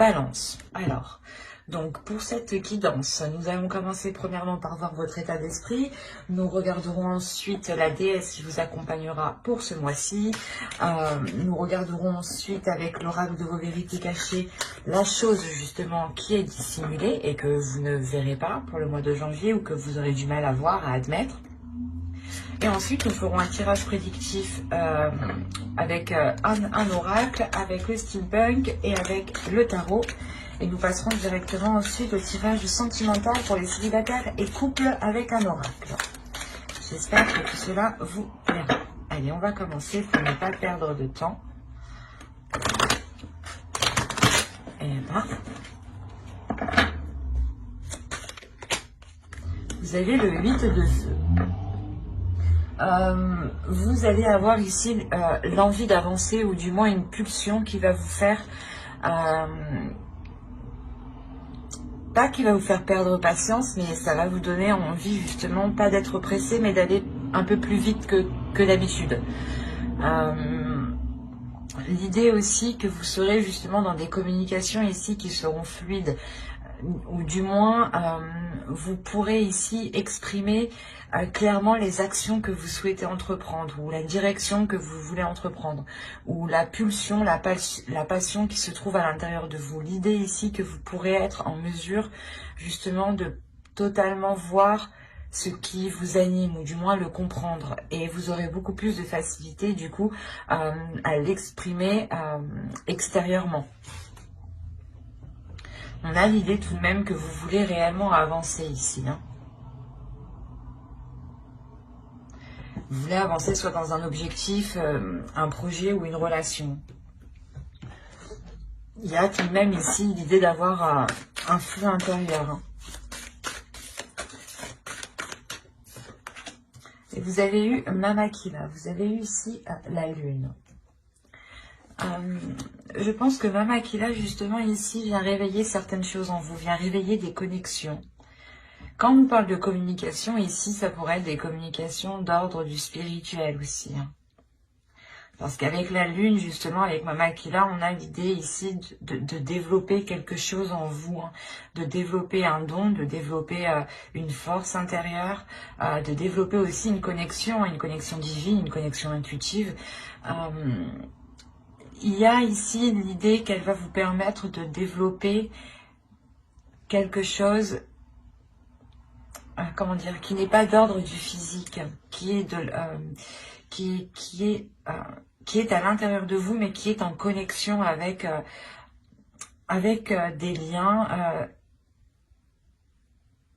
Balance. Alors, donc pour cette guidance, nous allons commencer premièrement par voir votre état d'esprit. Nous regarderons ensuite la déesse qui vous accompagnera pour ce mois-ci. Nous regarderons ensuite avec l'oracle de vos vérités cachées la chose justement qui est dissimulée et que vous ne verrez pas pour le mois de janvier ou que vous aurez du mal à voir, à admettre. Et ensuite, nous ferons un tirage prédictif avec un oracle, avec le steampunk et avec le tarot. Et nous passerons directement ensuite au tirage sentimental pour les célibataires et couples avec un oracle. J'espère que tout cela vous plaira. Allez, on va commencer pour ne pas perdre de temps. Et ben, vous avez le 8 de feu. Vous allez avoir ici l'envie d'avancer ou du moins une pulsion qui va vous faire pas qui va vous faire perdre patience, mais ça va vous donner envie justement pas d'être pressé mais d'aller un peu plus vite que d'habitude. L'idée aussi que vous serez justement dans des communications ici qui seront fluides, ou du moins vous pourrez ici exprimer clairement les actions que vous souhaitez entreprendre ou la direction que vous voulez entreprendre ou la pulsion, la passion qui se trouve à l'intérieur de vous. L'idée ici que vous pourrez être en mesure justement de totalement voir ce qui vous anime ou du moins le comprendre et vous aurez beaucoup plus de facilité du coup à l'exprimer extérieurement. On a l'idée tout de même que vous voulez réellement avancer ici. Vous voulez avancer soit dans un objectif, un projet ou une relation. Il y a tout de même ici l'idée d'avoir un flux intérieur. Et vous avez eu Mamakila, vous avez eu ici la lune. Je pense que Mamakila, justement, ici, vient réveiller certaines choses en vous, vient réveiller des connexions. Quand on parle de communication, ici, ça pourrait être des communications d'ordre du spirituel aussi. Parce qu'avec la lune, justement, avec Mamakila, on a l'idée ici de développer quelque chose en vous, de développer un don, de développer une force intérieure, de développer aussi une connexion divine, une connexion intuitive. Il y a ici l'idée qu'elle va vous permettre de développer quelque chose, comment dire, qui n'est pas d'ordre du physique, qui est à l'intérieur de vous, mais qui est en connexion avec des liens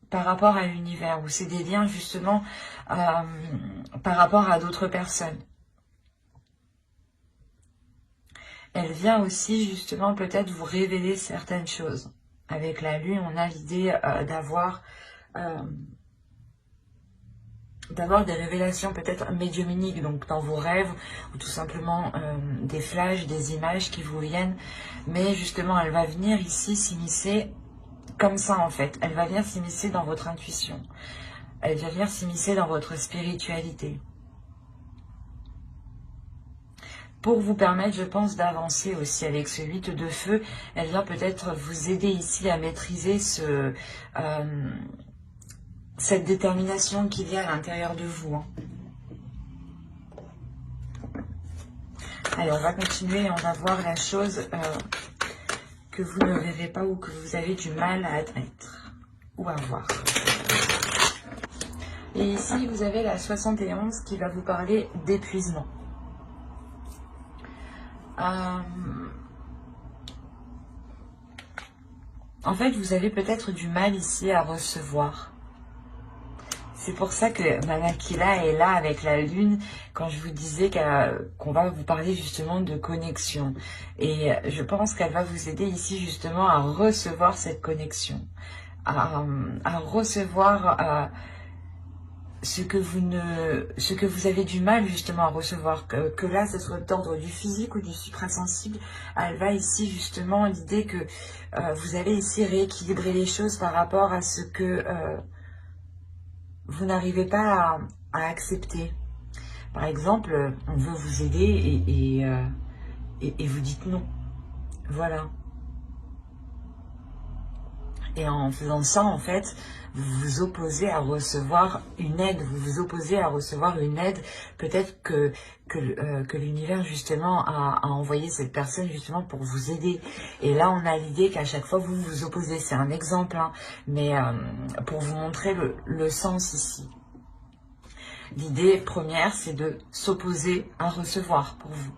par rapport à l'univers, ou c'est des liens justement par rapport à d'autres personnes. Elle vient aussi justement peut-être vous révéler certaines choses. Avec la lune, on a l'idée d'avoir des révélations peut-être médiumniques, donc dans vos rêves, ou tout simplement des flashs, des images qui vous viennent. Mais justement, elle va venir ici s'immiscer comme ça en fait. Elle va venir s'immiscer dans votre intuition. Elle va venir s'immiscer dans votre spiritualité. Pour vous permettre, je pense, d'avancer aussi avec ce 8 de feu. Elle vient peut-être vous aider ici à maîtriser cette détermination qu'il y a à l'intérieur de vous. Allez, on va continuer et on va voir la chose que vous ne verrez pas ou que vous avez du mal à admettre ou à voir. Et ici, vous avez la 71 qui va vous parler d'épuisement. En fait, vous avez peut-être du mal ici à recevoir. C'est pour ça que Mamakila est là avec la lune, quand je vous disais qu'on va vous parler justement de connexion. Et je pense qu'elle va vous aider ici justement à recevoir cette connexion, à recevoir ce que vous avez du mal justement à recevoir, que là ce soit d'ordre du physique ou du suprasensible. Elle va ici justement l'idée que vous allez ici rééquilibrer les choses par rapport à ce que vous n'arrivez pas à accepter. Par exemple, on veut vous aider et vous dites non. Voilà. Et en faisant ça, en fait, vous vous opposez à recevoir une aide, vous vous opposez à recevoir une aide, peut-être que l'univers justement a envoyé cette personne justement pour vous aider. Et là, on a l'idée qu'à chaque fois, vous vous opposez. C'est un exemple, hein, mais pour vous montrer le sens ici. L'idée première, c'est de s'opposer à recevoir pour vous.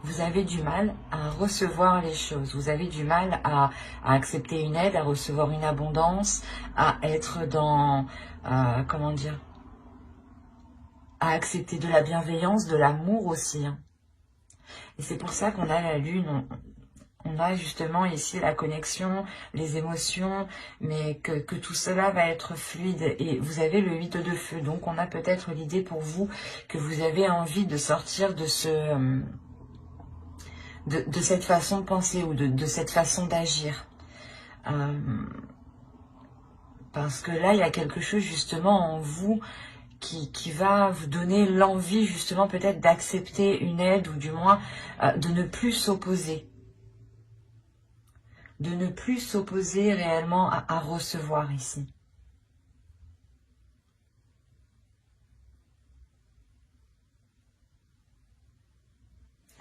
Vous avez du mal à recevoir les choses, vous avez du mal à accepter une aide, à recevoir une abondance, à être dans, comment dire, à accepter de la bienveillance, de l'amour aussi. Hein. Et c'est pour ça qu'on a la lune, on a justement ici la connexion, les émotions, mais que tout cela va être fluide. Et vous avez le 8 de feu, donc on a peut-être l'idée pour vous que vous avez envie de sortir de ce... De cette façon de penser ou de cette façon d'agir. Parce que là, il y a quelque chose justement en vous qui va vous donner l'envie justement peut-être d'accepter une aide ou du moins de ne plus s'opposer. De ne plus s'opposer réellement à recevoir ici.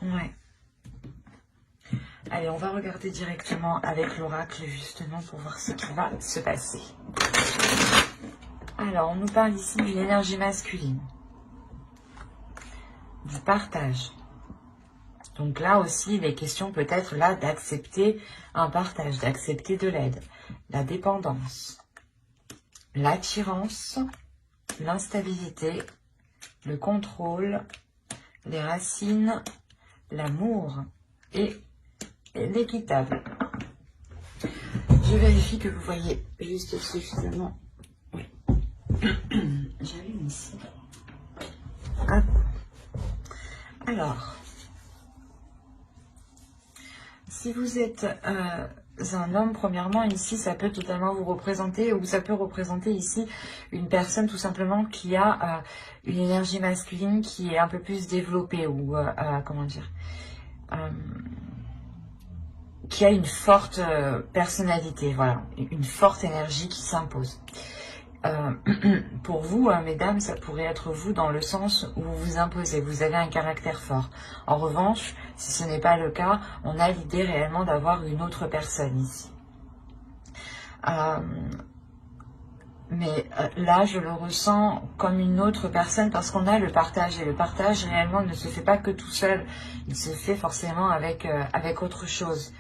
Ouais. Allez, on va regarder directement avec l'oracle justement pour voir ce qui va se passer. Alors, on nous parle ici d'une énergie masculine, du partage. Donc là aussi, il est question peut-être là d'accepter un partage, d'accepter de l'aide, la dépendance, l'attirance, l'instabilité, le contrôle, les racines, l'amour et l'équitable. Je vérifie que vous voyez juste suffisamment. Oui. J'allume ici. Hop. Alors, si vous êtes un homme, premièrement, ici, ça peut totalement vous représenter, ou ça peut représenter ici une personne tout simplement qui a une énergie masculine qui est un peu plus développée, ou comment dire, qui a une forte personnalité, voilà, une forte énergie qui s'impose. Pour vous, mesdames, ça pourrait être vous dans le sens où vous vous imposez, vous avez un caractère fort. En revanche, si ce n'est pas le cas, on a l'idée réellement d'avoir une autre personne ici. Mais là, je le ressens comme une autre personne parce qu'on a le partage. Et le partage, réellement, ne se fait pas que tout seul. Il se fait forcément avec autre chose.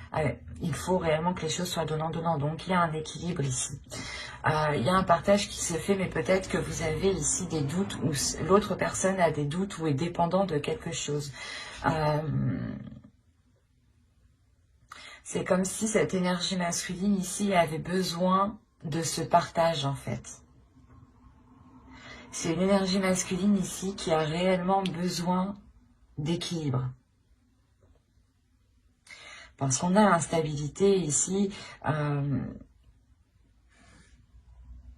Il faut réellement que les choses soient donnant-donnant. Donc, il y a un équilibre ici. Il y a un partage qui se fait, mais peut-être que vous avez ici des doutes ou l'autre personne a des doutes ou est dépendant de quelque chose. C'est comme si cette énergie masculine ici avait besoin de ce partage en fait. C'est une énergie masculine ici qui a réellement besoin d'équilibre. Parce qu'on a l'instabilité ici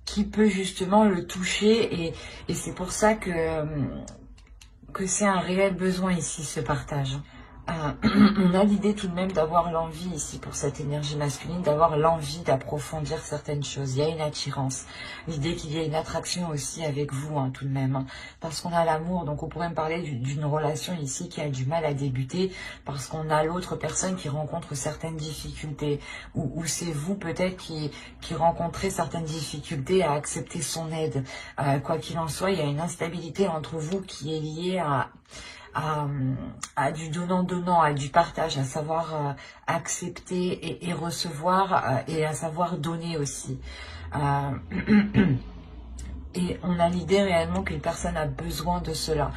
qui peut justement le toucher et c'est pour ça que c'est un réel besoin ici ce partage. On a l'idée tout de même d'avoir l'envie ici pour cette énergie masculine, d'avoir l'envie d'approfondir certaines choses. Il y a une attirance. L'idée qu'il y ait une attraction aussi avec vous hein, tout de même. Hein, parce qu'on a l'amour, donc on pourrait me parler d'une relation ici qui a du mal à débuter parce qu'on a l'autre personne qui rencontre certaines difficultés. Ou c'est vous peut-être qui rencontrez certaines difficultés à accepter son aide. Quoi qu'il en soit, il y a une instabilité entre vous qui est liée à du donnant-donnant, à du partage, à savoir accepter et recevoir et à savoir donner aussi. Et on a l'idée réellement qu'une personne a besoin de cela,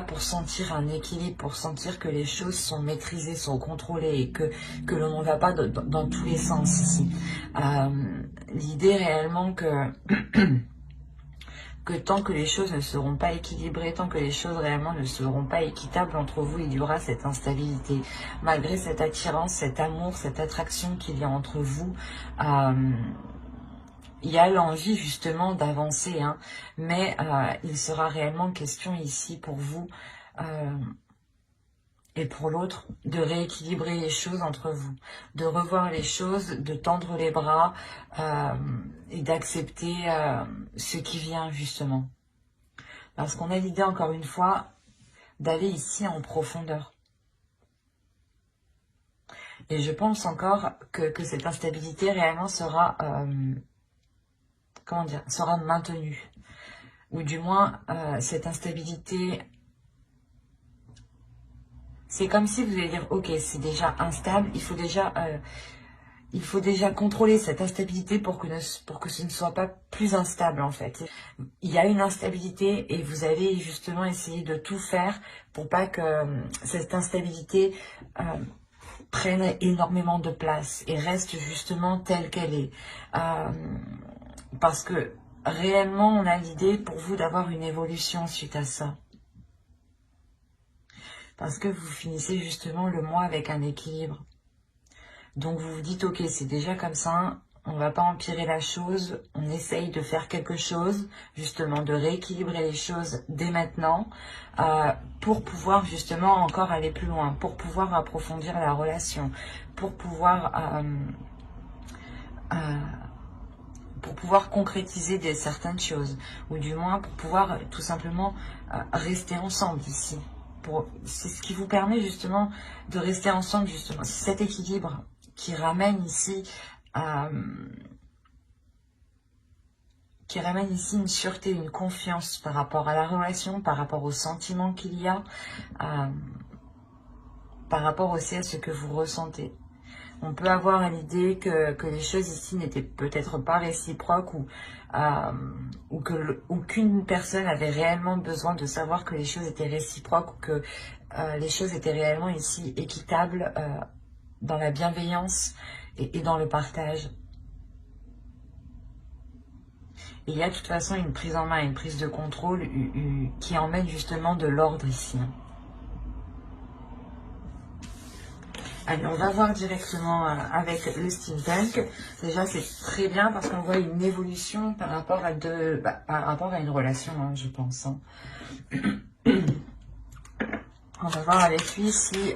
pour sentir un équilibre, pour sentir que les choses sont maîtrisées, sont contrôlées et que l'on ne va pas dans tous les sens ici. L'idée réellement que... que tant que les choses ne seront pas équilibrées, tant que les choses réellement ne seront pas équitables entre vous, il y aura cette instabilité. Malgré cette attirance, cet amour, cette attraction qu'il y a entre vous, il y a l'envie justement d'avancer, hein, mais il sera réellement question ici pour vous et pour l'autre, de rééquilibrer les choses entre vous, de revoir les choses, de tendre les bras et d'accepter ce qui vient justement. Parce qu'on a l'idée, encore une fois, d'aller ici en profondeur. Et je pense encore que cette instabilité réellement sera, comment dire, sera maintenue. Ou du moins, cette instabilité, c'est comme si vous allez dire, ok, c'est déjà instable, il faut déjà contrôler cette instabilité pour que ce ne soit pas plus instable en fait. Il y a une instabilité et vous allez justement essayer de tout faire pour pas que cette instabilité prenne énormément de place et reste justement telle qu'elle est. Parce que réellement, on a l'idée pour vous d'avoir une évolution suite à ça. Parce que vous finissez justement le mois avec un équilibre. Donc vous vous dites, ok, c'est déjà comme ça, on ne va pas empirer la chose, on essaye de faire quelque chose, justement de rééquilibrer les choses dès maintenant, pour pouvoir justement encore aller plus loin, pour pouvoir approfondir la relation, pour pouvoir concrétiser certaines choses, ou du moins pour pouvoir tout simplement rester ensemble ici. C'est ce qui vous permet justement de rester ensemble, justement, c'est cet équilibre qui ramène ici une sûreté, une confiance par rapport à la relation, par rapport aux sentiments qu'il y a, par rapport aussi à ce que vous ressentez. On peut avoir l'idée que les choses ici n'étaient peut-être pas réciproques ou qu'une personne avait réellement besoin de savoir que les choses étaient réciproques ou que les choses étaient réellement ici équitables dans la bienveillance et dans le partage. Et il y a de toute façon une prise en main, une prise de contrôle qui emmène justement de l'ordre ici. Allez, on va voir directement avec le steampunk. Déjà, c'est très bien parce qu'on voit une évolution par rapport à une relation, hein, je pense. Hein. On va voir avec lui si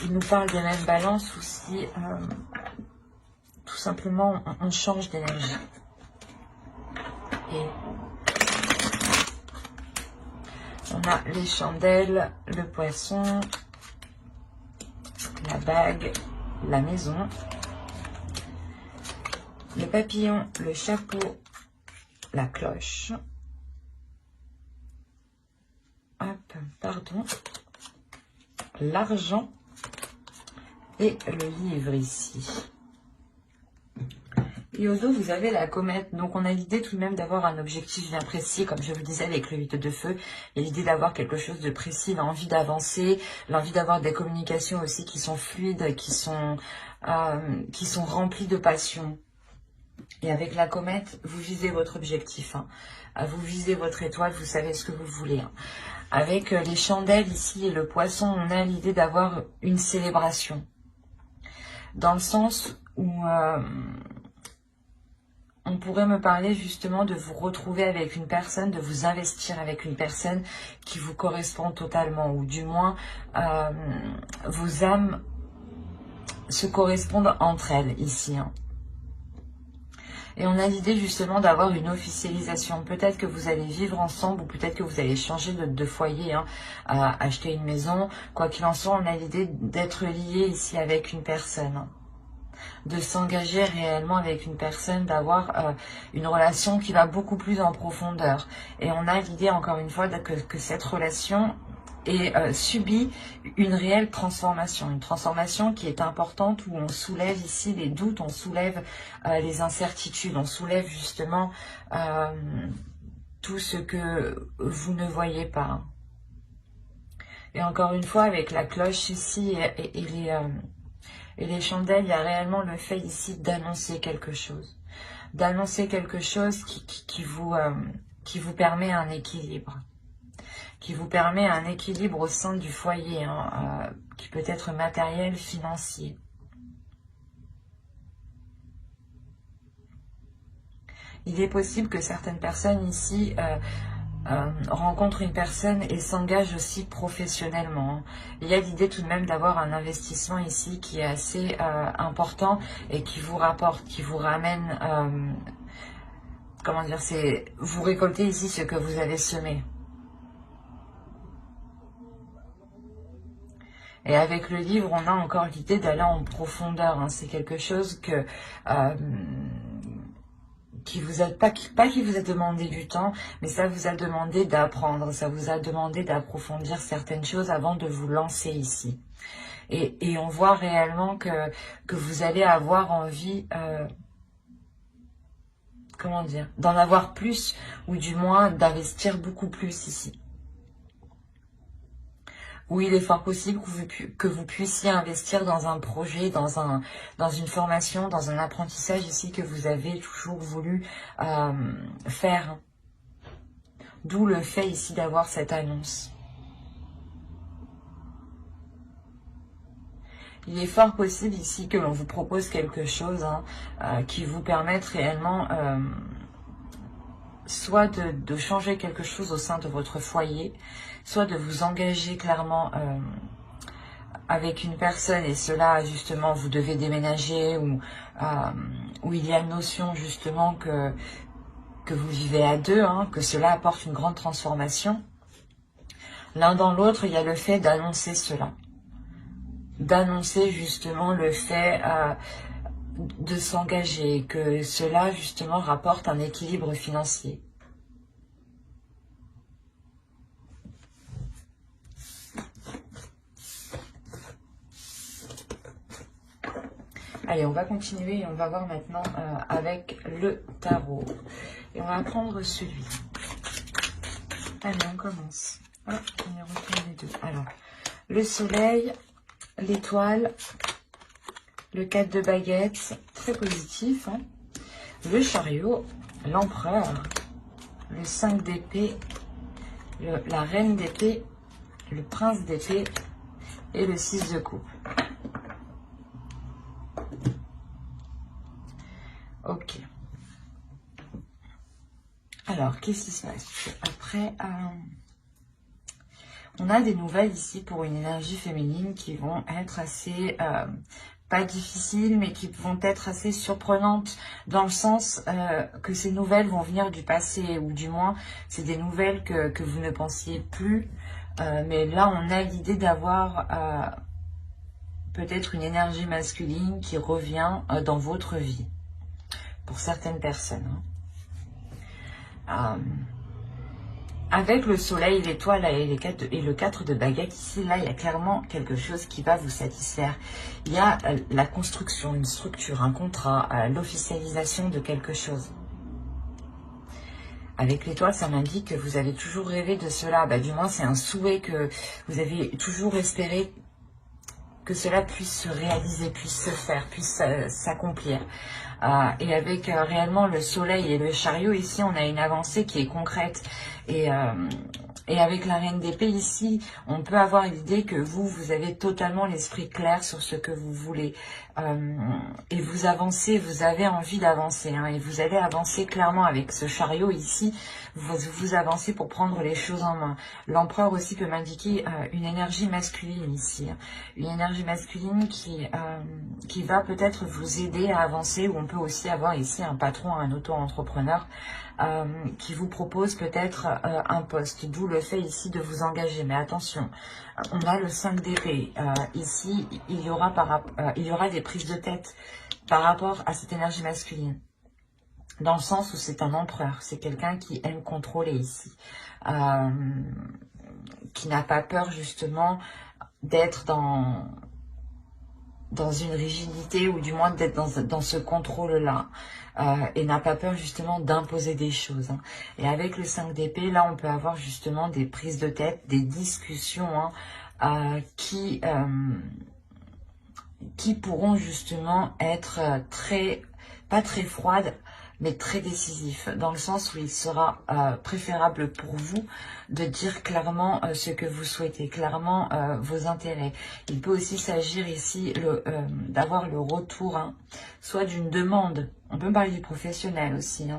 il nous parle des mêmes balances ou si tout simplement on change d'énergie. Et on a les chandelles, le poisson, la bague, la maison, le papillon, le chapeau, la cloche. Hop, pardon. L'argent et le livre ici. Et au dos, vous avez la comète. Donc, on a l'idée tout de même d'avoir un objectif bien précis, comme je vous disais avec le 8 de feu. Et l'idée d'avoir quelque chose de précis, l'envie d'avancer, l'envie d'avoir des communications aussi qui sont fluides, qui sont remplies de passion. Et avec la comète, vous visez votre objectif. Hein. Vous visez votre étoile, vous savez ce que vous voulez. Hein. Avec les chandelles ici et le poisson, on a l'idée d'avoir une célébration. Dans le sens où on pourrait me parler justement de vous retrouver avec une personne, de vous investir avec une personne qui vous correspond totalement. Ou du moins, vos âmes se correspondent entre elles ici. Hein. Et on a l'idée justement d'avoir une officialisation. Peut-être que vous allez vivre ensemble ou peut-être que vous allez changer de foyer, hein, acheter une maison. Quoi qu'il en soit, on a l'idée d'être lié ici avec une personne. Hein, de s'engager réellement avec une personne, d'avoir une relation qui va beaucoup plus en profondeur. Et on a l'idée encore une fois que cette relation subit une réelle transformation, une transformation qui est importante où on soulève ici les doutes, on soulève les incertitudes, on soulève justement tout ce que vous ne voyez pas. Et encore une fois, avec la cloche ici et les chandelles, il y a réellement le fait ici d'annoncer quelque chose. D'annoncer quelque chose qui vous permet un équilibre. Qui vous permet un équilibre au sein du foyer, hein, qui peut être matériel, financier. Il est possible que certaines personnes ici rencontre une personne et s'engage aussi professionnellement. Il y a l'idée tout de même d'avoir un investissement ici qui est assez important et qui vous rapporte, qui vous ramène, comment dire, c'est vous récoltez ici ce que vous avez semé. Et avec le livre, on a encore l'idée d'aller en profondeur, hein. C'est quelque chose que qui vous a pas qui vous a demandé du temps, mais ça vous a demandé d'apprendre, ça vous a demandé d'approfondir certaines choses avant de vous lancer ici. Et on voit réellement que vous allez avoir envie, comment dire, d'en avoir plus, ou du moins d'investir beaucoup plus ici. Où il est fort possible que vous puissiez investir dans un projet, dans une formation, dans un apprentissage ici que vous avez toujours voulu faire. D'où le fait ici d'avoir cette annonce. Il est fort possible ici que l'on vous propose quelque chose qui vous permette réellement soit de changer quelque chose au sein de votre foyer, soit de vous engager clairement avec une personne, et cela justement vous devez déménager, ou où il y a une notion justement que vous vivez à deux, que cela apporte une grande transformation. L'un dans l'autre, il y a le fait d'annoncer cela. D'annoncer justement le fait de s'engager, que cela justement rapporte un équilibre financier. Allez, on va continuer et on va voir maintenant avec le tarot. Et on va prendre celui. Allez, on commence. Hop, on y retourne les deux. Alors, le soleil, l'étoile, le 4 de baguettes, très positif. Le chariot, l'empereur, le 5 d'épée, la reine d'épée, le prince d'épée et le 6 de coupe. Ok. Alors, qu'est-ce qui se passe après? On a des nouvelles ici pour une énergie féminine qui vont être assez, pas difficiles, mais qui vont être assez surprenantes, dans le sens que ces nouvelles vont venir du passé, ou du moins, c'est des nouvelles que vous ne pensiez plus. Mais là, on a l'idée d'avoir peut-être une énergie masculine qui revient dans votre vie, pour certaines personnes. Avec le soleil, l'étoile et le 4 de baguette, ici, là, il y a clairement quelque chose qui va vous satisfaire. Il y a la construction, une structure, un contrat, l'officialisation de quelque chose. Avec l'étoile, ça m'indique que vous avez toujours rêvé de cela. Du moins, c'est un souhait que vous avez toujours espéré que cela puisse se réaliser, puisse se faire, puisse s'accomplir. Et avec réellement le soleil et le chariot, ici, on a une avancée qui est concrète. Et avec la reine d'épée, ici, on peut avoir l'idée que vous avez totalement l'esprit clair sur ce que vous voulez. Et vous avancez, vous avez envie d'avancer. Et vous allez avancer clairement avec ce chariot ici. Vous avancez pour prendre les choses en main. L'empereur aussi peut m'indiquer une énergie masculine ici. Une énergie masculine qui va peut-être vous aider à avancer, ou on peut aussi avoir ici un patron, un auto-entrepreneur qui vous propose peut-être un poste, d'où le fait ici de vous engager. Mais attention, on a le 5 d'épée. Ici, il y aura des prises de tête par rapport à cette énergie masculine. Dans le sens où c'est un empereur, c'est quelqu'un qui aime contrôler ici, qui n'a pas peur justement d'être dans une rigidité, ou du moins d'être dans ce contrôle-là, et n'a pas peur justement d'imposer des choses. Et avec le 5 d'épée, là on peut avoir justement des prises de tête, des discussions qui pourront justement être pas très froides, mais très décisif, dans le sens où il sera préférable pour vous de dire clairement ce que vous souhaitez, clairement vos intérêts. Il peut aussi s'agir ici d'avoir le retour, soit d'une demande, on peut parler du professionnel aussi,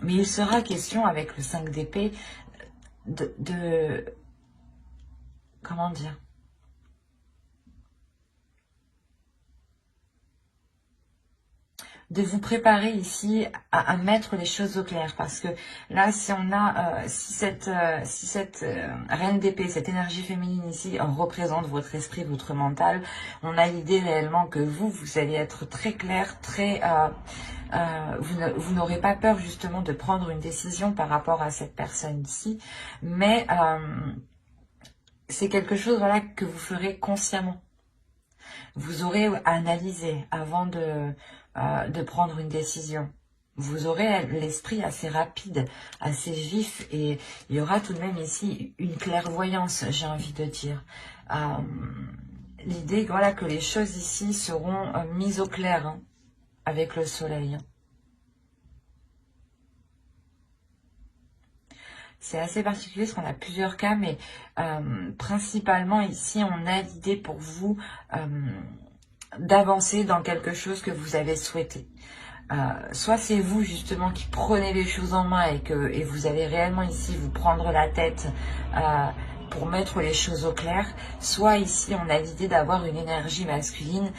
Mais il sera question avec le 5 d'épée comment dire, de vous préparer ici à mettre les choses au clair, parce que là, si on a, si cette reine d'épée, cette énergie féminine ici, représente votre esprit, votre mental, on a l'idée réellement que vous allez être très clair, très, vous n'aurez pas peur justement de prendre une décision par rapport à cette personne ici, mais c'est quelque chose, voilà, que vous ferez consciemment. Vous aurez analysé avant de prendre une décision. Vous aurez l'esprit assez rapide, assez vif, et il y aura tout de même ici une clairvoyance, j'ai envie de dire. L'idée, voilà, que les choses ici seront mises au clair, hein, avec le soleil. C'est assez particulier parce qu'on a plusieurs cas, mais principalement ici, on a l'idée pour vous d'avancer dans quelque chose que vous avez souhaité. Soit c'est vous justement qui prenez les choses en main et vous allez réellement ici vous prendre la tête pour mettre les choses au clair, soit ici on a l'idée d'avoir une énergie masculine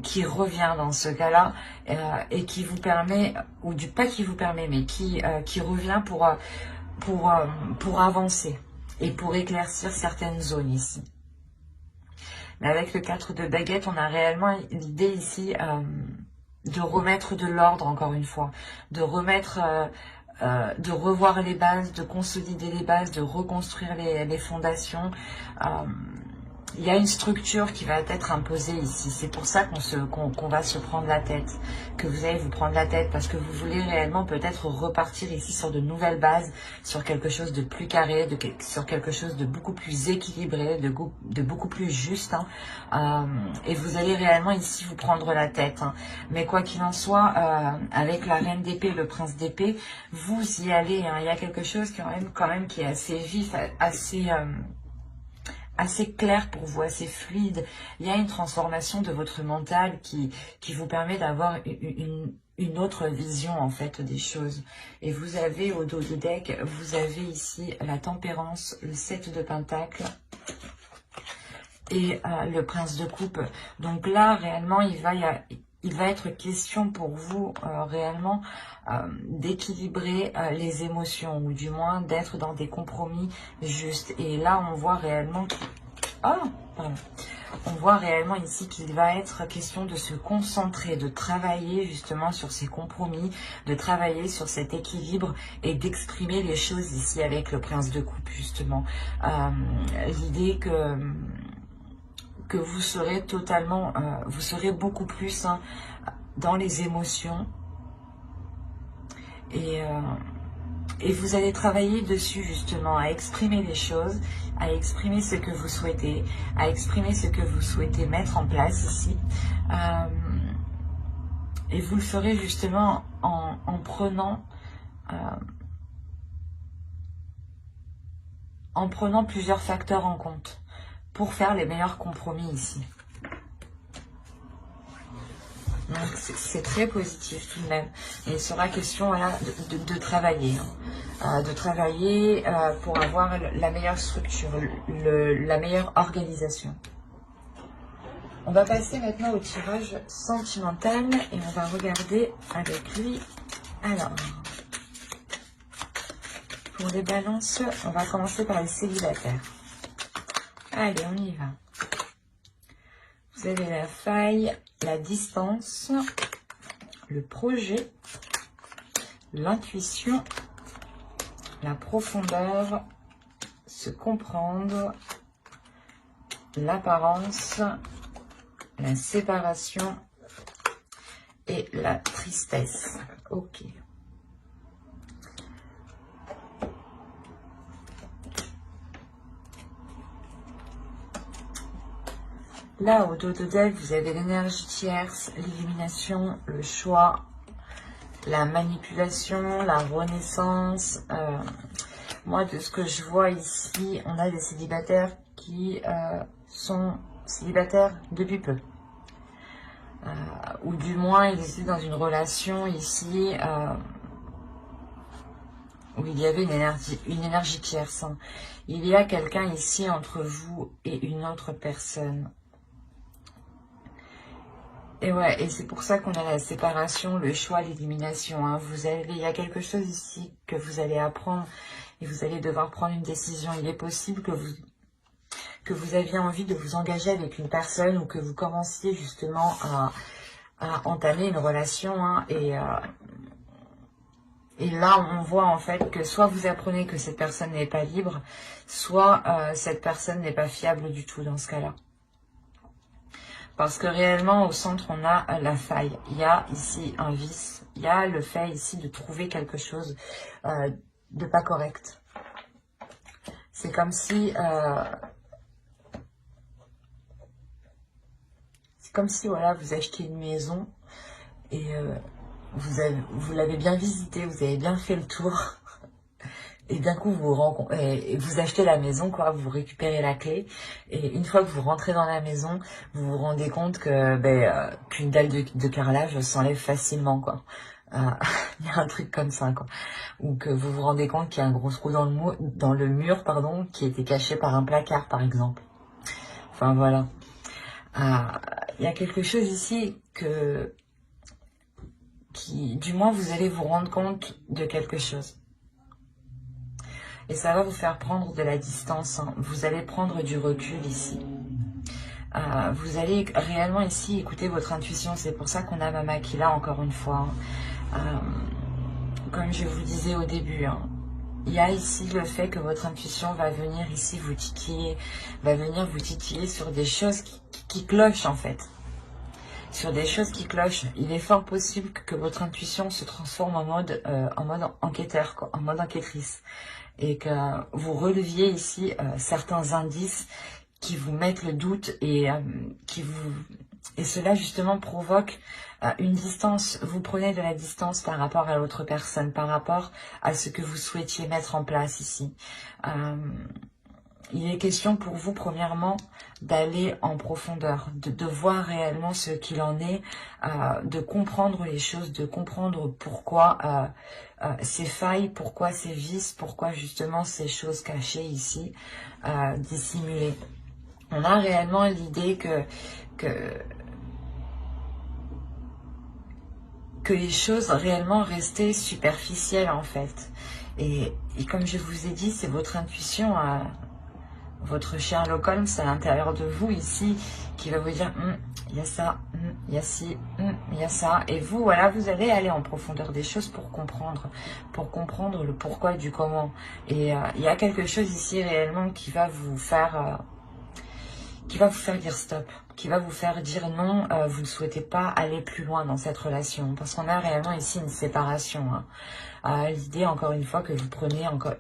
qui revient dans ce cas-là et qui vous permet, ou du pas qui vous permet, mais qui revient pour avancer et pour éclaircir certaines zones ici. Mais avec le 4 de baguette, on a réellement l'idée ici de remettre de l'ordre, encore une fois, de remettre, de revoir les bases, de consolider les bases, de reconstruire les fondations. Il y a une structure qui va être imposée ici. C'est pour ça qu'on va se prendre la tête, que vous allez vous prendre la tête, parce que vous voulez réellement peut-être repartir ici sur de nouvelles bases, sur quelque chose de plus carré, sur quelque chose de beaucoup plus équilibré, de beaucoup plus juste. Hein. Et vous allez réellement ici vous prendre la tête. Hein. Mais quoi qu'il en soit, avec la reine d'épée, le prince d'épée, vous y allez. Hein. Il y a quelque chose quand même qui est assez vif, assez clair pour vous, assez fluide. Il y a une transformation de votre mental qui vous permet d'avoir une autre vision en fait des choses. Et vous avez au dos du deck, vous avez ici la tempérance, le 7 de pentacle et le prince de coupe. Donc là réellement il va être question pour vous réellement d'équilibrer les émotions, ou du moins d'être dans des compromis justes. Et là, on voit réellement on voit réellement ici qu'il va être question de se concentrer, de travailler justement sur ces compromis, de travailler sur cet équilibre et d'exprimer les choses ici avec le prince de coupe justement. L'idée que vous serez totalement, vous serez beaucoup plus dans les émotions et vous allez travailler dessus justement, à exprimer les choses, à exprimer ce que vous souhaitez, à exprimer ce que vous souhaitez mettre en place ici. Et vous le ferez justement en prenant plusieurs facteurs en compte pour faire les meilleurs compromis ici. C'est très positif tout de même. Et il sera question voilà, de travailler. De travailler pour avoir la meilleure structure, la meilleure organisation. On va passer maintenant au tirage sentimental et on va regarder avec lui. Alors, pour les balances, on va commencer par les célibataires. Allez, on y va. Vous avez la faille, la distance, le projet, l'intuition, la profondeur, se comprendre, l'apparence, la séparation et la tristesse. Ok. Là, au dos de deck, vous avez l'énergie tierce, l'illumination, le choix, la manipulation, la renaissance. Moi, de ce que je vois ici, on a des célibataires qui sont célibataires depuis peu. Ou du moins, ils étaient dans une relation ici où il y avait une énergie tierce. Hein. Il y a quelqu'un ici entre vous et une autre personne. Et ouais, et c'est pour ça qu'on a la séparation, le choix, l'élimination. Hein. Il y a quelque chose ici que vous allez apprendre et vous allez devoir prendre une décision. Il est possible que vous aviez envie de vous engager avec une personne ou que vous commenciez justement à entamer une relation. Hein, et là, on voit en fait que soit vous apprenez que cette personne n'est pas libre, soit cette personne n'est pas fiable du tout dans ce cas-là. Parce que réellement, au centre, on a la faille. Il y a ici un vice. Il y a le fait ici de trouver quelque chose de pas correct. C'est comme si... voilà, vous achetez une maison et vous l'avez bien visitée, vous avez bien fait le tour. Et d'un coup, vous achetez la maison, quoi, vous récupérez la clé. Et une fois que vous rentrez dans la maison, vous vous rendez compte que qu'une dalle de carrelage s'enlève facilement, quoi. Il y a un truc comme ça, quoi. Ou que vous vous rendez compte qu'il y a un gros trou dans le mur, pardon, qui était caché par un placard, par exemple. Enfin, voilà. Il y a quelque chose ici du moins, vous allez vous rendre compte de quelque chose. Et ça va vous faire prendre de la distance. Hein. Vous allez prendre du recul ici. Vous allez réellement ici écouter votre intuition. C'est pour ça qu'on a Mama qui là encore une fois. Hein. Comme je vous disais au début, hein, il y a ici le fait que votre intuition va venir ici vous titiller. Va venir vous titiller sur des choses qui clochent en fait. Sur des choses qui clochent. Il est fort possible que votre intuition se transforme en mode enquêteur, quoi, en mode enquêtrice. Et que vous releviez ici certains indices qui vous mettent le doute et cela justement provoque une distance. Vous prenez de la distance par rapport à l'autre personne, par rapport à ce que vous souhaitiez mettre en place ici. Il est question pour vous, premièrement, d'aller en profondeur, de voir réellement ce qu'il en est, de comprendre les choses, de comprendre pourquoi ces failles, pourquoi ces vices, pourquoi justement ces choses cachées ici, dissimulées. On a réellement l'idée que les choses réellement restaient superficielles en fait. Et comme je vous ai dit, c'est votre intuition votre Sherlock Holmes à l'intérieur de vous ici qui va vous dire il y a ça, il y a ci, il y a ça. Et vous, voilà, vous allez aller en profondeur des choses pour comprendre le pourquoi du comment. Et il y a quelque chose ici réellement qui va vous faire dire stop, qui va vous faire dire non, vous ne souhaitez pas aller plus loin dans cette relation. Parce qu'on a réellement ici une séparation. Hein. L'idée, encore une fois, que vous prenez encore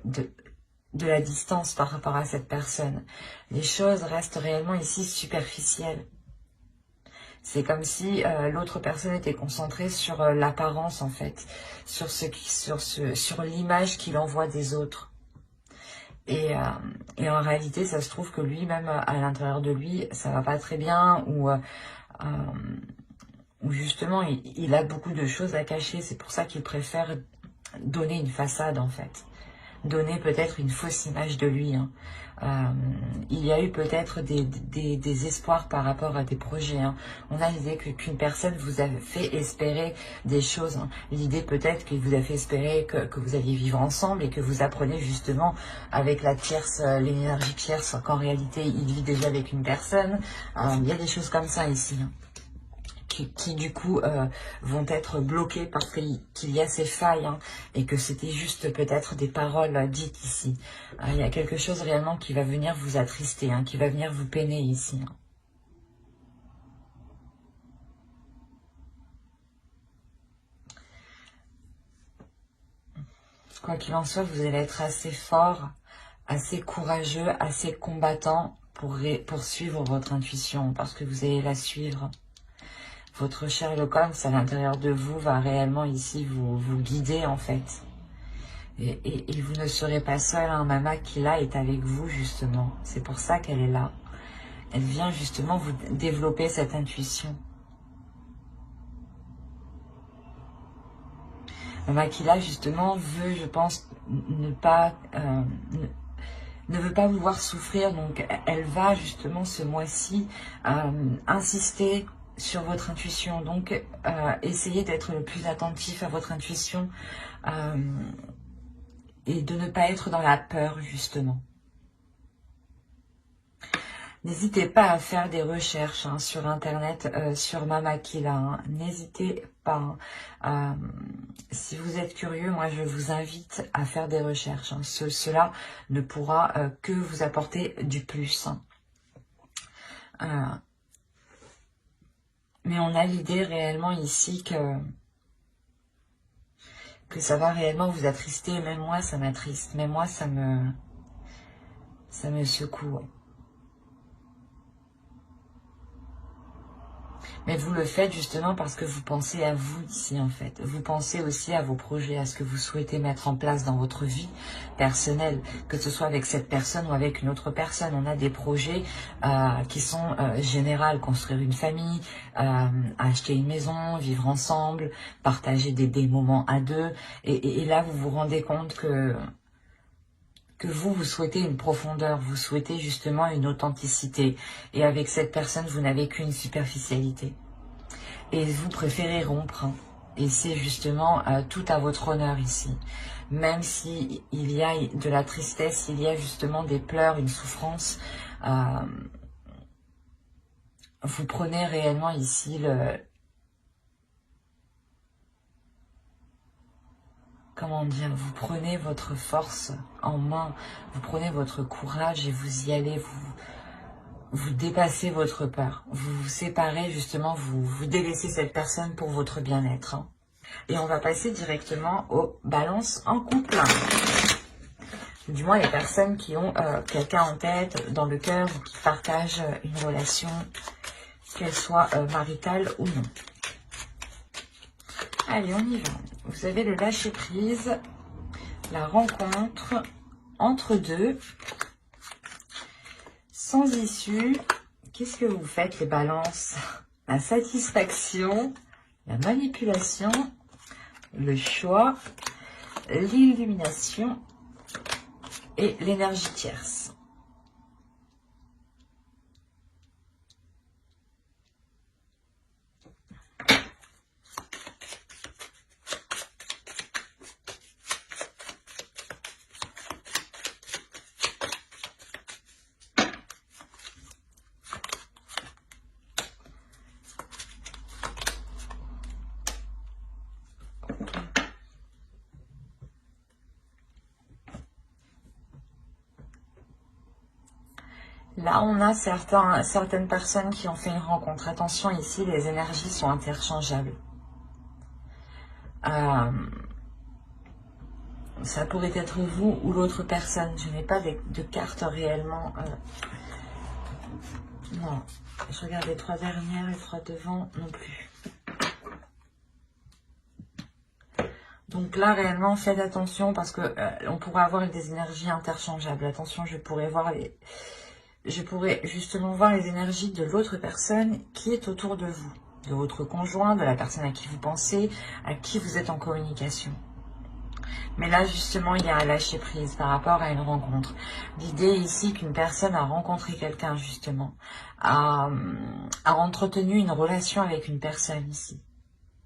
de la distance par rapport à cette personne. Les choses restent réellement ici superficielles. C'est comme si l'autre personne était concentrée sur l'apparence en fait, sur l'image qu'il envoie des autres. Et en réalité, ça se trouve que lui-même, à l'intérieur de lui, ça va pas très bien, ou justement, il a beaucoup de choses à cacher. C'est pour ça qu'il préfère donner une façade en fait. Donner peut-être une fausse image de lui. Hein. Il y a eu peut-être des espoirs par rapport à des projets. Hein. On a l'idée qu'une personne vous a fait espérer des choses. Hein. L'idée peut-être qu'il vous a fait espérer que vous alliez vivre ensemble et que vous apprenez justement avec la tierce, l'énergie tierce, qu'en réalité il vit déjà avec une personne. Il y a des choses comme ça ici. Hein. Qui du coup vont être bloqués parce qu'il y a ces failles hein, et que c'était juste peut-être des paroles dites ici. Il y a quelque chose réellement qui va venir vous attrister, hein, qui va venir vous peiner ici. Hein. Quoi qu'il en soit, vous allez être assez fort, assez courageux, assez combattant pour suivre votre intuition parce que vous allez la suivre. Votre Sherlock Holmes à l'intérieur de vous va réellement ici vous guider en fait. Et vous ne serez pas seul, hein. Mama qui là est avec vous justement. C'est pour ça qu'elle est là. Elle vient justement vous développer cette intuition. Makila, justement, veut, je pense, ne pas... ne veut pas vous voir souffrir, donc elle va justement ce mois-ci insister sur votre intuition. Donc essayez d'être le plus attentif à votre intuition et de ne pas être dans la peur justement. N'hésitez pas à faire des recherches sur internet sur Makila, n'hésitez pas. Si vous êtes curieux, moi je vous invite à faire des recherches. Cela ne pourra que vous apporter du plus. Mais on a l'idée réellement ici que ça va réellement vous attrister. Même moi ça m'attriste, même moi ça me secoue. Mais vous le faites justement parce que vous pensez à vous ici en fait. Vous pensez aussi à vos projets, à ce que vous souhaitez mettre en place dans votre vie personnelle, que ce soit avec cette personne ou avec une autre personne. On a des projets qui sont généraux, construire une famille, acheter une maison, vivre ensemble, partager des moments à deux. Et là, vous vous rendez compte que vous souhaitez une profondeur, vous souhaitez justement une authenticité. Et avec cette personne, vous n'avez qu'une superficialité. Et vous préférez rompre. Et c'est justement tout à votre honneur ici. Même si il y a de la tristesse, il y a justement des pleurs, une souffrance, vous prenez réellement ici comment dire, vous prenez votre force en main, vous prenez votre courage et vous y allez, vous dépassez votre peur, vous vous séparez justement, vous délaissez cette personne pour votre bien-être. Et on va passer directement aux balances en couple. Du moins les personnes qui ont quelqu'un en tête, dans le cœur, ou qui partagent une relation, qu'elle soit maritale ou non. Allez, on y va. Vous avez le lâcher-prise, la rencontre, entre deux, sans issue. Qu'est-ce que vous faites les balances? La satisfaction, la manipulation, le choix, l'illumination et l'énergie tierce. Là, on a certaines personnes qui ont fait une rencontre. Attention, ici, les énergies sont interchangeables. Ça pourrait être vous ou l'autre personne. Je n'ai pas de carte réellement. Non, je regarde les trois dernières, les trois devant, non plus. Donc là, réellement, faites attention parce que on pourrait avoir des énergies interchangeables. Attention, je pourrais justement voir les énergies de l'autre personne qui est autour de vous, de votre conjoint, de la personne à qui vous pensez, à qui vous êtes en communication. Mais là, justement, il y a un lâcher-prise par rapport à une rencontre. L'idée ici qu'une personne a rencontré quelqu'un, justement, a entretenu une relation avec une personne ici,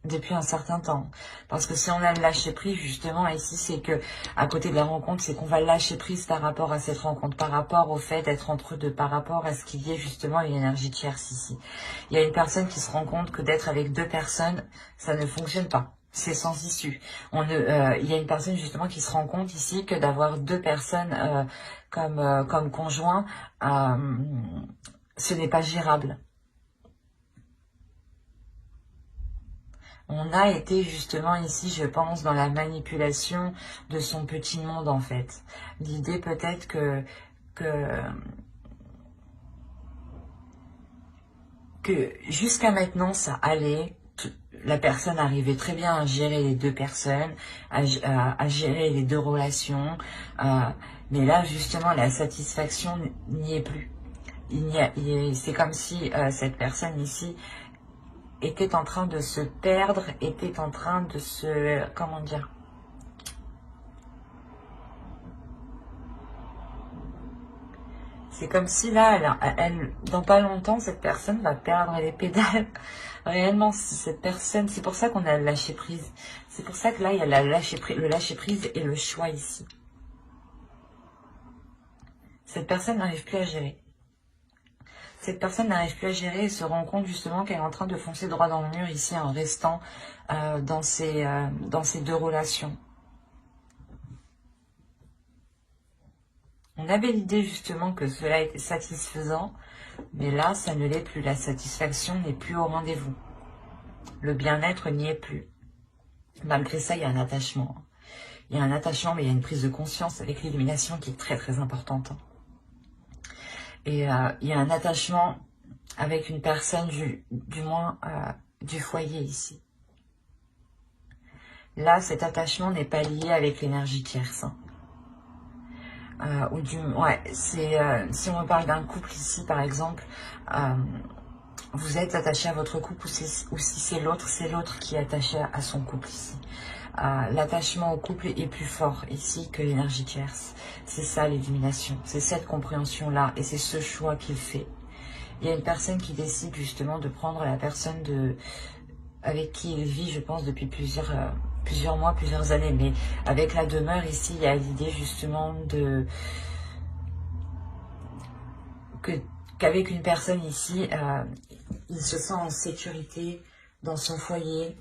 depuis un certain temps. Parce que si on a le lâcher prise, justement, ici, c'est que, à côté de la rencontre, c'est qu'on va lâcher prise par rapport à cette rencontre, par rapport au fait d'être entre deux, par rapport à ce qu'il y ait justement une énergie tierce ici. Il y a une personne qui se rend compte que d'être avec deux personnes, ça ne fonctionne pas. C'est sans issue. Il y a une personne justement qui se rend compte ici que d'avoir deux personnes comme conjoint, ce n'est pas gérable. On a été justement ici, je pense, dans la manipulation de son petit monde en fait. L'idée peut-être que jusqu'à maintenant ça allait, la personne arrivait très bien à gérer les deux personnes, à gérer les deux relations, mais là justement la satisfaction n'y est plus. C'est comme si cette personne ici était en train de se perdre, était en train de se... Comment dire? C'est comme si là, dans pas longtemps, cette personne va perdre les pédales. Réellement, cette personne, c'est pour ça qu'on a le lâcher prise. C'est pour ça que là, il y a le lâcher prise et le choix ici. Cette personne n'arrive plus à gérer. Cette personne n'arrive plus à gérer et se rend compte justement qu'elle est en train de foncer droit dans le mur ici en restant dans ces deux relations. On avait l'idée justement que cela était satisfaisant, mais là, ça ne l'est plus. La satisfaction n'est plus au rendez-vous. Le bien-être n'y est plus. Malgré ça, il y a un attachement. Il y a un attachement, mais il y a une prise de conscience avec l'illumination qui est très très importante. Et il y a un attachement avec une personne, du moins du foyer ici. Là, cet attachement n'est pas lié avec l'énergie tierce. Si on me parle d'un couple ici, par exemple, vous êtes attaché à votre couple, ou si c'est l'autre qui est attaché à son couple ici. L'attachement au couple est plus fort ici que l'énergie tierce. C'est ça l'illumination, c'est cette compréhension-là, et c'est ce choix qu'il fait. Il y a une personne qui décide justement de prendre la personne avec qui il vit, je pense, depuis plusieurs mois, plusieurs années. Mais avec la demeure ici, il y a l'idée justement qu'avec une personne ici, il se sent en sécurité dans son foyer,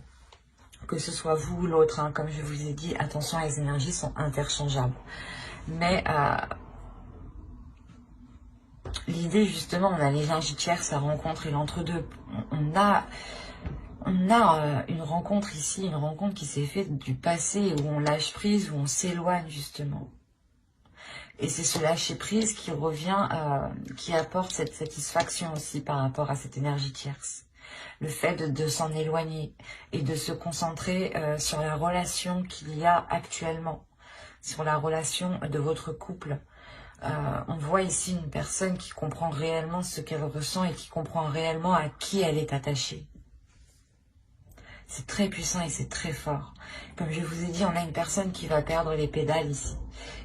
que ce soit vous ou l'autre. Hein. Comme je vous ai dit, attention, les énergies sont interchangeables. Mais l'idée, justement, on a l'énergie tierce, sa rencontre et l'entre-deux. On a une rencontre ici, une rencontre qui s'est faite du passé, où on lâche prise, où on s'éloigne, justement. Et c'est ce lâcher prise qui revient, qui apporte cette satisfaction aussi par rapport à cette énergie tierce. Le fait de s'en éloigner et de se concentrer sur la relation qu'il y a actuellement, sur la relation de votre couple. On voit ici une personne qui comprend réellement ce qu'elle ressent et qui comprend réellement à qui elle est attachée. C'est très puissant et c'est très fort. Comme je vous ai dit, on a une personne qui va perdre les pédales ici.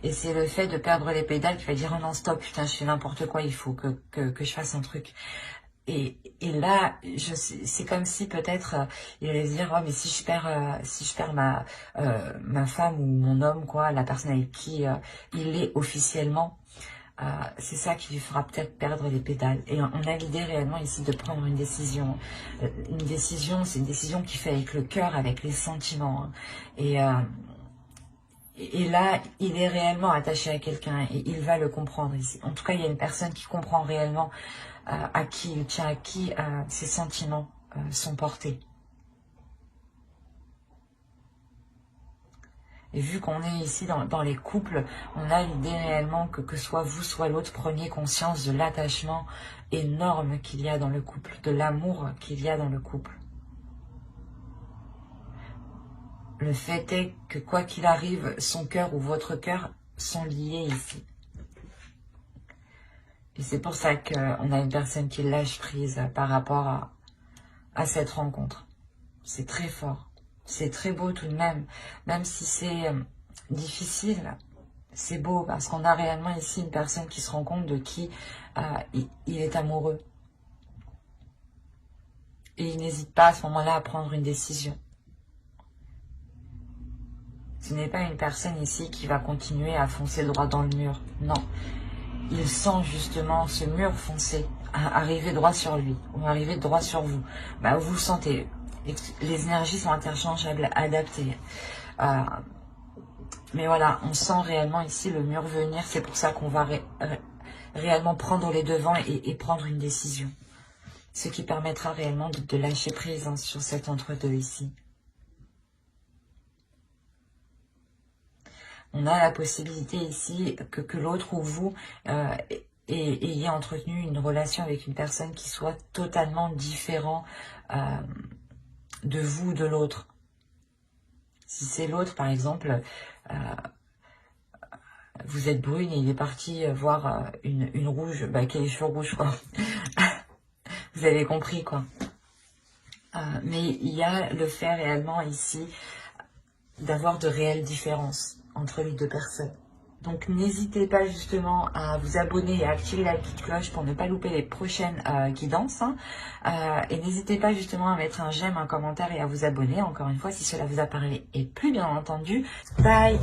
Et c'est le fait de perdre les pédales qui va dire « Oh non, stop, putain, je fais n'importe quoi, il faut que je fasse un truc. » Et là, c'est comme si peut-être il allait se dire « Oh, mais si je perds ma femme ou mon homme, quoi, la personne avec qui il est officiellement, c'est ça qui lui fera peut-être perdre les pédales. » Et on a l'idée réellement ici de prendre une décision. Une décision, c'est une décision qui fait avec le cœur, avec les sentiments. Hein. Et là, il est réellement attaché à quelqu'un et il va le comprendre ici. En tout cas, il y a une personne qui comprend réellement à qui il tient, à qui ses sentiments sont portés. Et vu qu'on est ici dans les couples, on a l'idée réellement que soit vous, soit l'autre, preniez conscience de l'attachement énorme qu'il y a dans le couple, de l'amour qu'il y a dans le couple. Le fait est que quoi qu'il arrive, son cœur ou votre cœur sont liés ici. Et c'est pour ça qu'on a une personne qui lâche prise par rapport à cette rencontre. C'est très fort. C'est très beau tout de même. Même si c'est difficile, c'est beau parce qu'on a réellement ici une personne qui se rend compte de qui il est amoureux. Et il n'hésite pas à ce moment-là à prendre une décision. Ce n'est pas une personne ici qui va continuer à foncer droit dans le mur. Non. Il sent justement ce mur foncer, arriver droit sur lui, ou arriver droit sur vous. Bah, vous le sentez. Les énergies sont interchangeables, adaptées. Mais voilà, on sent réellement ici le mur venir. C'est pour ça qu'on va réellement prendre les devants et prendre une décision. Ce qui permettra réellement de lâcher prise hein, sur cet entre-deux ici. On a la possibilité ici que l'autre ou vous ayez entretenu une relation avec une personne qui soit totalement différente de vous, de l'autre. Si c'est l'autre, par exemple, vous êtes brune et il est parti voir une rouge, qui a les cheveux rouges, quoi. Vous avez compris, quoi. Mais il y a le fait réellement ici d'avoir de réelles différences entre les deux personnes. Donc n'hésitez pas justement à vous abonner et à activer la petite cloche pour ne pas louper les prochaines guidances. Hein. Et n'hésitez pas justement à mettre un j'aime, un commentaire et à vous abonner, encore une fois, si cela vous a parlé. Et plus bien entendu, bye!